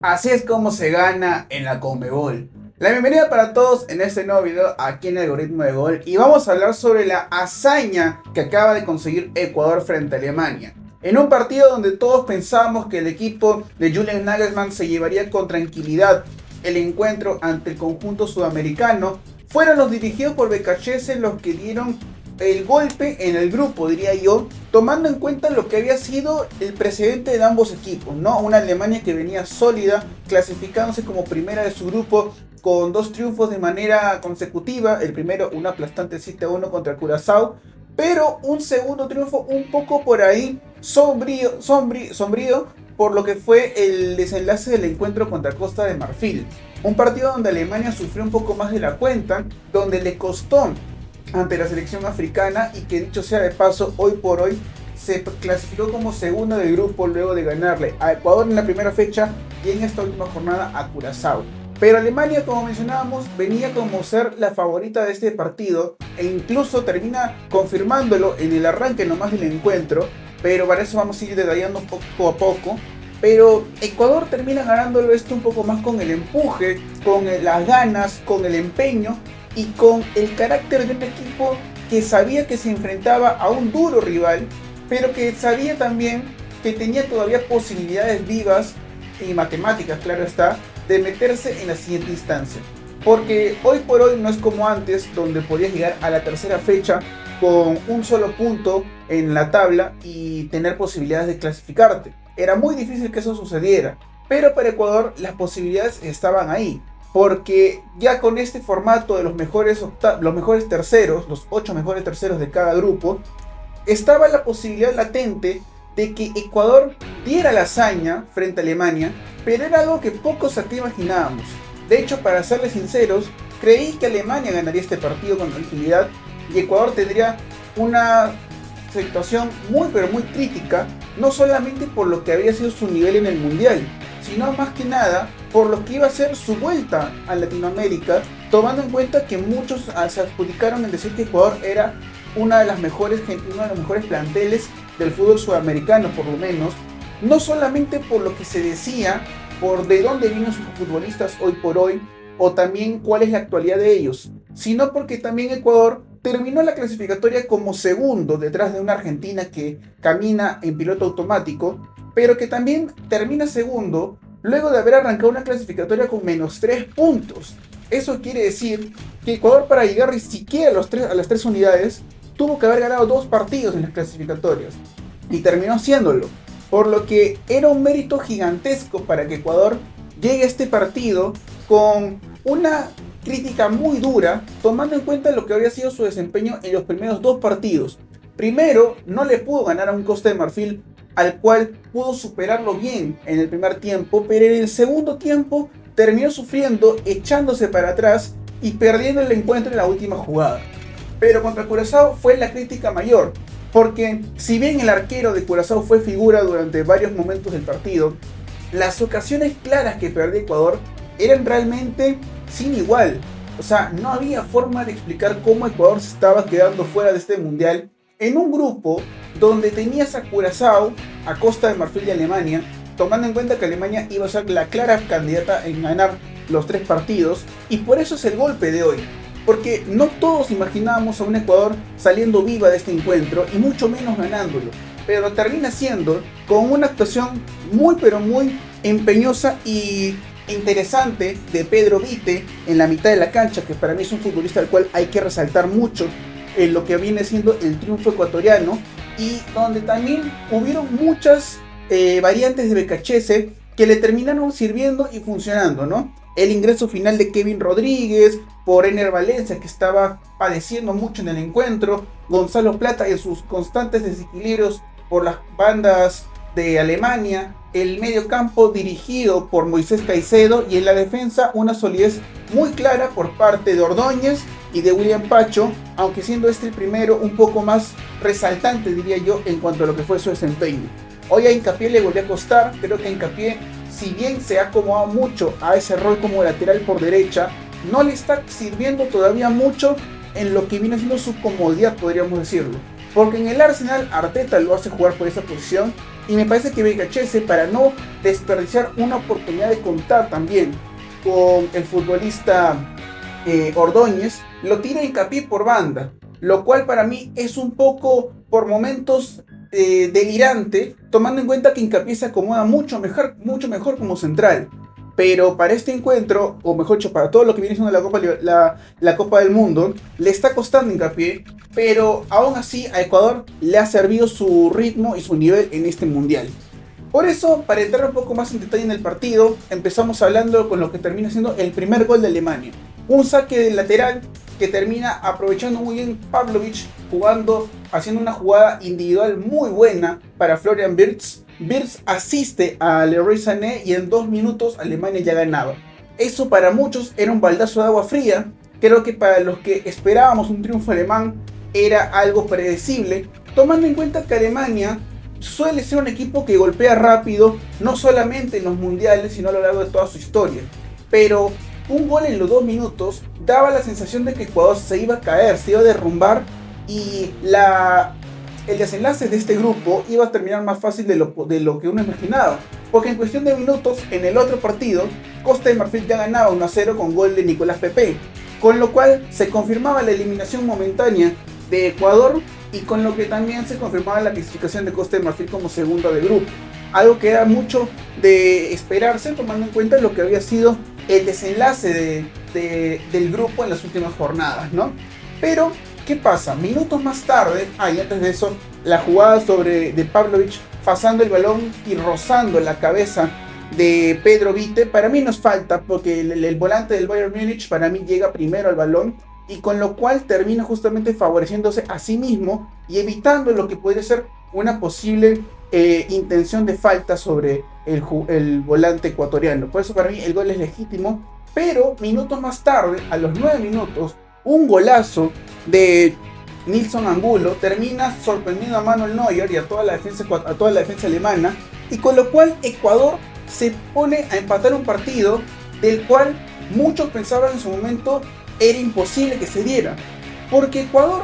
Así es como se gana en la Conmebol. La bienvenida para todos en este nuevo video aquí en Algoritmo de Gol y vamos a hablar sobre la hazaña que acaba de conseguir Ecuador frente a Alemania. En un partido donde todos pensábamos que el equipo de Julian Nagelsmann se llevaría con tranquilidad el encuentro ante el conjunto sudamericano, fueron los dirigidos por Becachese los que dieron el golpe en el grupo, diría yo, tomando en cuenta lo que había sido el precedente de ambos equipos, ¿no? Una Alemania que venía sólida, clasificándose como primera de su grupo con dos triunfos de manera consecutiva. El primero, un aplastante 7-1 contra Curazao, pero un segundo triunfo un poco por ahí sombrío, por lo que fue el desenlace del encuentro contra Costa de Marfil. Un partido donde Alemania sufrió un poco más de la cuenta, donde le costó ante la selección africana y que, dicho sea de paso, hoy por hoy se clasificó como segunda del grupo luego de ganarle a Ecuador en la primera fecha y en esta última jornada a Curazao. Pero Alemania, como mencionábamos, venía como ser la favorita de este partido e incluso termina confirmándolo en el arranque nomás del encuentro, pero para eso vamos a ir detallando poco a poco. Pero Ecuador termina ganándolo esto un poco más con el empuje, con las ganas, con el empeño y con el carácter de un equipo que sabía que se enfrentaba a un duro rival, pero que sabía también que tenía todavía posibilidades vivas y matemáticas, claro está, de meterse en la siguiente instancia. Porque hoy por hoy no es como antes, donde podías llegar a la tercera fecha con un solo punto en la tabla y tener posibilidades de clasificarte. Era muy difícil que eso sucediera, pero para Ecuador las posibilidades estaban ahí. Porque ya con este formato de los mejores terceros, los 8 mejores terceros de cada grupo, estaba la posibilidad latente de que Ecuador diera la hazaña frente a Alemania, pero era algo que pocos aquí imaginábamos. De hecho, para serles sinceros, creí que Alemania ganaría este partido con tranquilidad y Ecuador tendría una situación muy pero muy crítica, no solamente por lo que había sido su nivel en el Mundial, sino más que nada por lo que iba a ser su vuelta a Latinoamérica, tomando en cuenta que muchos se adjudicaron en decir que Ecuador era uno de los mejores planteles del fútbol sudamericano, por lo menos, no solamente por lo que se decía, por de dónde vienen sus futbolistas hoy por hoy, o también cuál es la actualidad de ellos, sino porque también Ecuador terminó la clasificatoria como segundo detrás de una Argentina que camina en piloto automático, pero que también termina segundo luego de haber arrancado una clasificatoria con -3 puntos. Eso quiere decir que Ecuador, para llegar siquiera a las 3 unidades, tuvo que haber ganado 2 partidos en las clasificatorias y terminó haciéndolo, por lo que era un mérito gigantesco para que Ecuador llegue a este partido con una crítica muy dura, tomando en cuenta lo que había sido su desempeño en los primeros 2 partidos. Primero, no le pudo ganar a un Costa de Marfil al cual pudo superarlo bien en el primer tiempo, pero en el segundo tiempo terminó sufriendo, echándose para atrás y perdiendo el encuentro en la última jugada. Pero contra Curazao fue la crítica mayor, porque si bien el arquero de Curazao fue figura durante varios momentos del partido, las ocasiones claras que perdió Ecuador eran realmente sin igual. O sea, no había forma de explicar cómo Ecuador se estaba quedando fuera de este mundial en un grupo donde tenías a Curazao, a Costa de Marfil y Alemania, tomando en cuenta que Alemania iba a ser la clara candidata en ganar los 3 partidos, y por eso es el golpe de hoy. Porque no todos imaginábamos a un Ecuador saliendo viva de este encuentro y mucho menos ganándolo, pero termina siendo con una actuación muy pero muy empeñosa y interesante de Pedro Vite en la mitad de la cancha, que para mí es un futbolista al cual hay que resaltar mucho en lo que viene siendo el triunfo ecuatoriano, y donde también hubieron muchas variantes de Becachese que le terminaron sirviendo y funcionando, ¿no? El ingreso final de Kevin Rodríguez por Ener Valencia, que estaba padeciendo mucho en el encuentro, Gonzalo Plata y sus constantes desequilibrios por las bandas de Alemania, el medio campo dirigido por Moisés Caicedo, y en la defensa una solidez muy clara por parte de Ordóñez y de William Pacho, aunque siendo este el primero un poco más resaltante, diría yo, en cuanto a lo que fue su desempeño. Hoy a Hincapié le volvió a costar. Creo que Hincapié, si bien se ha acomodado mucho a ese rol como lateral por derecha, no le está sirviendo todavía mucho en lo que viene siendo su comodidad, podríamos decirlo. Porque en el Arsenal Arteta lo hace jugar por esa posición Y me parece que Becachese, para no desperdiciar una oportunidad de contar también con el futbolista Ordóñez, lo tira hincapié por banda, lo cual para mí es un poco por momentos delirante, tomando en cuenta que Hincapié se acomoda mucho mejor como central. Pero para este encuentro, o mejor dicho, para todo lo que viene siendo la Copa del Mundo, le está costando Hincapié, pero aún así a Ecuador le ha servido su ritmo y su nivel en este mundial. Por eso, para entrar un poco más en detalle en el partido, empezamos hablando con lo que termina siendo el primer gol de Alemania. Un saque de lateral que termina aprovechando muy bien Pavlovic, haciendo una jugada individual muy buena para Florian Wirtz. Wirtz asiste a Leroy Sané y en 2 minutos Alemania ya ganaba. Eso para muchos era un baldazo de agua fría. Creo que para los que esperábamos un triunfo alemán era algo predecible, tomando en cuenta que Alemania suele ser un equipo que golpea rápido, no solamente en los mundiales, sino a lo largo de toda su historia. Pero un gol en los 2 minutos daba la sensación de que Ecuador se iba a caer, se iba a derrumbar, y el desenlace de este grupo iba a terminar más fácil de lo que uno imaginaba. Porque en cuestión de minutos, en el otro partido, Costa de Marfil ya ganaba 1-0 con gol de Nicolás Pepe, con lo cual se confirmaba la eliminación momentánea de Ecuador, y con lo que también se confirmaba la clasificación de Costa de Marfil como segundo de grupo. Algo que era mucho de esperarse, tomando en cuenta lo que había sido el desenlace del grupo en las últimas jornadas, ¿no? Pero, ¿qué pasa? Minutos más tarde, y antes de eso, la jugada de Pavlovic pasando el balón y rozando la cabeza de Pedro Vite, para mí nos falta, porque el volante del Bayern Múnich para mí llega primero al balón, y con lo cual termina justamente favoreciéndose a sí mismo y evitando lo que podría ser una posible intención de falta sobre el volante ecuatoriano. Por eso para mí el gol es legítimo, pero minutos más tarde, a los 9 minutos, un golazo de Nilson Angulo termina sorprendiendo a Manuel Neuer y a toda la defensa alemana, y con lo cual Ecuador se pone a empatar un partido del cual muchos pensaban en su momento era imposible que se diera, porque Ecuador,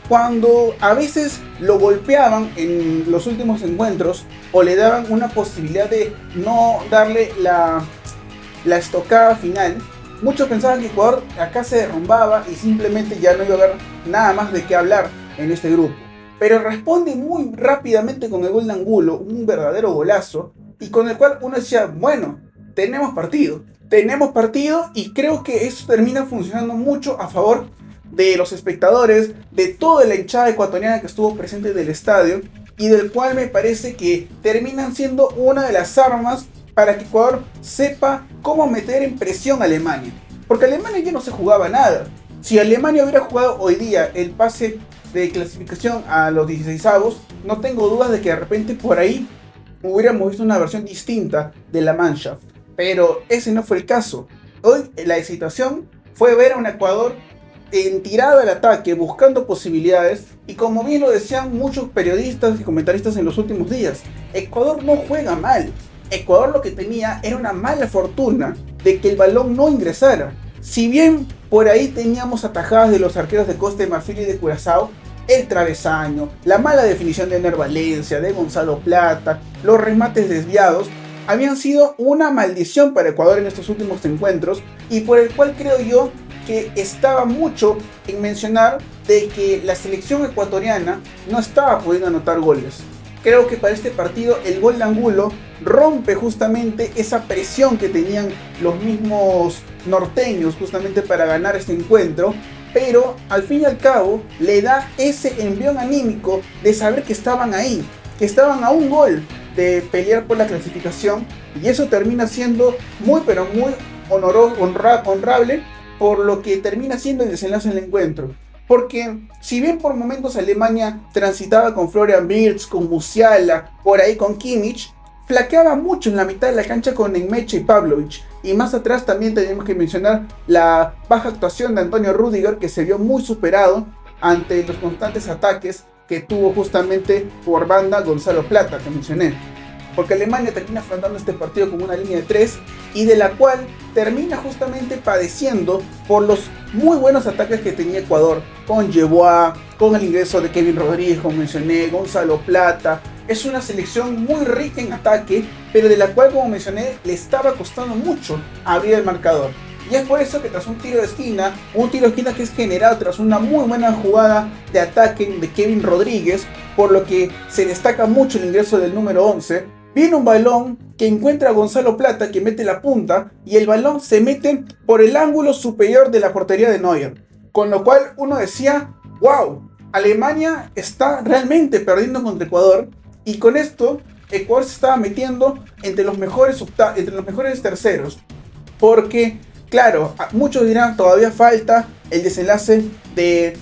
cuando a veces lo golpeaban en los últimos encuentros o le daban una posibilidad de no darle la estocada final, muchos pensaban que Ecuador acá se derrumbaba y simplemente ya no iba a haber nada más de qué hablar en este grupo. Pero responde muy rápidamente con el gol de Angulo, un verdadero golazo, y con el cual uno decía, bueno, tenemos partido, y creo que eso termina funcionando mucho a favor de los espectadores, de toda la hinchada ecuatoriana que estuvo presente en el estadio, y del cual me parece que terminan siendo una de las armas para que Ecuador sepa cómo meter en presión a Alemania. Porque Alemania ya no se jugaba nada. Si Alemania hubiera jugado hoy día el pase de clasificación a los 16avos, no tengo dudas de que de repente por ahí hubiéramos visto una versión distinta de la Mannschaft. Pero ese no fue el caso. Hoy la situación fue ver a un Ecuador en tirada al ataque, buscando posibilidades, y como bien lo decían muchos periodistas y comentaristas en los últimos días, Ecuador no juega mal. Ecuador lo que tenía era una mala fortuna de que el balón no ingresara. Si bien por ahí teníamos atajadas de los arqueros de Costa de Marfil y de Curazao, el travesaño, la mala definición de Ener Valencia, de Gonzalo Plata, los remates desviados, habían sido una maldición para Ecuador en estos últimos encuentros, y por el cual creo yo que estaba mucho en mencionar de que la selección ecuatoriana no estaba pudiendo anotar goles. Creo que para este partido el gol de Angulo rompe justamente esa presión que tenían los mismos norteños justamente para ganar este encuentro, pero al fin y al cabo le da ese envión anímico de saber que estaban ahí, que estaban a un gol de pelear por la clasificación, y eso termina siendo muy pero muy honrable por lo que termina siendo el desenlace del encuentro. Porque si bien por momentos Alemania transitaba con Florian Wirtz, con Musiala, por ahí con Kimmich, flaqueaba mucho en la mitad de la cancha con Nmecha y Pavlovic. Y más atrás también tenemos que mencionar la baja actuación de Antonio Rüdiger, que se vio muy superado ante los constantes ataques que tuvo justamente por banda Gonzalo Plata, que mencioné. Porque Alemania termina afrontando este partido con una línea de 3, y de la cual termina justamente padeciendo por los muy buenos ataques que tenía Ecuador, con Yeboah, con el ingreso de Kevin Rodríguez, como mencioné, Gonzalo Plata, es una selección muy rica en ataque, pero de la cual, como mencioné, le estaba costando mucho abrir el marcador. Y es por eso que tras un tiro de esquina que es generado tras una muy buena jugada de ataque de Kevin Rodríguez, por lo que se destaca mucho el ingreso del número 11, viene un balón que encuentra a Gonzalo Plata, que mete la punta, y el balón se mete por el ángulo superior de la portería de Neuer. Con lo cual uno decía, wow, Alemania está realmente perdiendo contra Ecuador, y con esto Ecuador se estaba metiendo entre los mejores terceros. Porque, claro, muchos dirán, todavía falta el desenlace de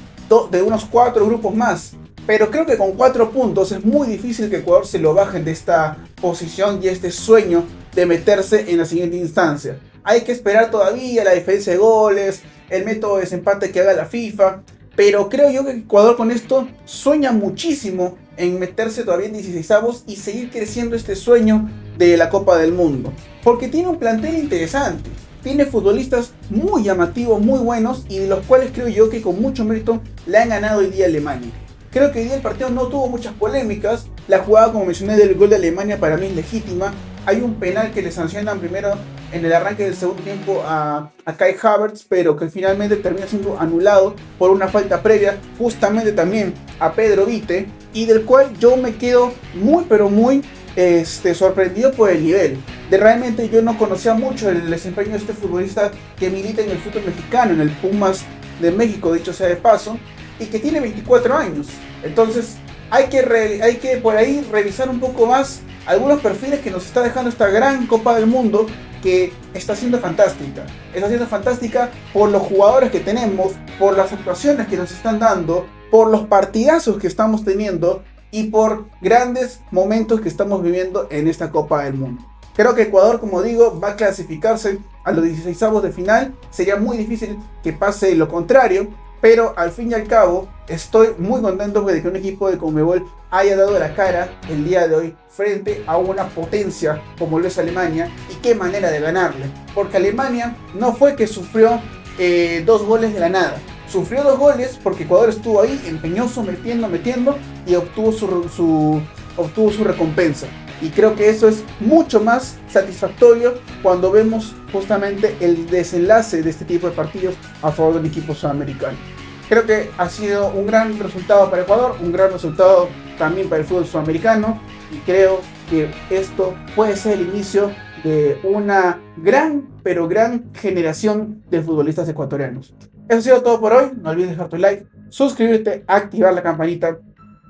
unos 4 grupos más. Pero creo que con 4 puntos es muy difícil que Ecuador se lo bajen de esta posición y este sueño de meterse en la siguiente instancia. Hay que esperar todavía la diferencia de goles, el método de desempate que haga la FIFA. Pero creo yo que Ecuador con esto sueña muchísimo en meterse todavía en 16avos y seguir creciendo este sueño de la Copa del Mundo. Porque tiene un plantel interesante. Tiene futbolistas muy llamativos, muy buenos, y de los cuales creo yo que con mucho mérito le han ganado hoy día a Alemania. Creo que hoy día el partido no tuvo muchas polémicas. La jugada, como mencioné, del gol de Alemania para mí es legítima. Hay un penal que le sancionan primero en el arranque del segundo tiempo a Kai Havertz, pero que finalmente termina siendo anulado por una falta previa justamente también a Pedro Vite, y del cual yo me quedo muy pero muy sorprendido por el nivel. Realmente yo no conocía mucho el desempeño de este futbolista que milita en el fútbol mexicano, en el Pumas de México, dicho sea de paso, y que tiene 24 años. Entonces hay que por ahí revisar un poco más algunos perfiles que nos está dejando esta gran Copa del Mundo, que está siendo fantástica. Está siendo fantástica por los jugadores que tenemos, por las actuaciones que nos están dando, por los partidazos que estamos teniendo y por grandes momentos que estamos viviendo en esta Copa del Mundo. Creo que Ecuador, como digo, va a clasificarse a los 16avos de final. Sería muy difícil que pase lo contrario, pero al fin y al cabo estoy muy contento de que un equipo de Conmebol haya dado la cara el día de hoy frente a una potencia como lo es Alemania, y qué manera de ganarle, porque Alemania no fue que sufrió 2 goles de la nada. Sufrió 2 goles porque Ecuador estuvo ahí, empeñoso, metiendo y obtuvo su recompensa. Y creo que eso es mucho más satisfactorio cuando vemos justamente el desenlace de este tipo de partidos a favor del equipo sudamericano. Creo que ha sido un gran resultado para Ecuador, un gran resultado también para el fútbol sudamericano, y creo que esto puede ser el inicio de una gran generación de futbolistas ecuatorianos. Eso ha sido todo por hoy. No olvides dejar tu like, suscribirte, activar la campanita,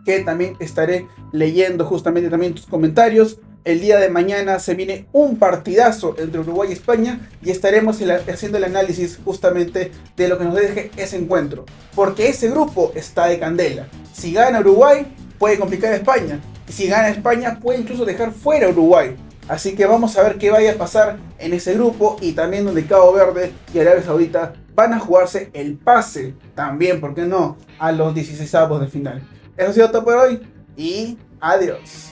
que también estaré leyendo justamente también tus comentarios. El día de mañana se viene un partidazo entre Uruguay y España, y estaremos haciendo el análisis justamente de lo que nos deje ese encuentro, porque ese grupo está de candela. Si gana Uruguay, puede complicar a España, y si gana España, puede incluso dejar fuera a Uruguay. Así que vamos a ver qué vaya a pasar en ese grupo, y también donde Cabo Verde y Arabia Saudita van a jugarse el pase también, ¿por qué no?, a los 16avos de final. Eso ha sido todo por hoy y adiós.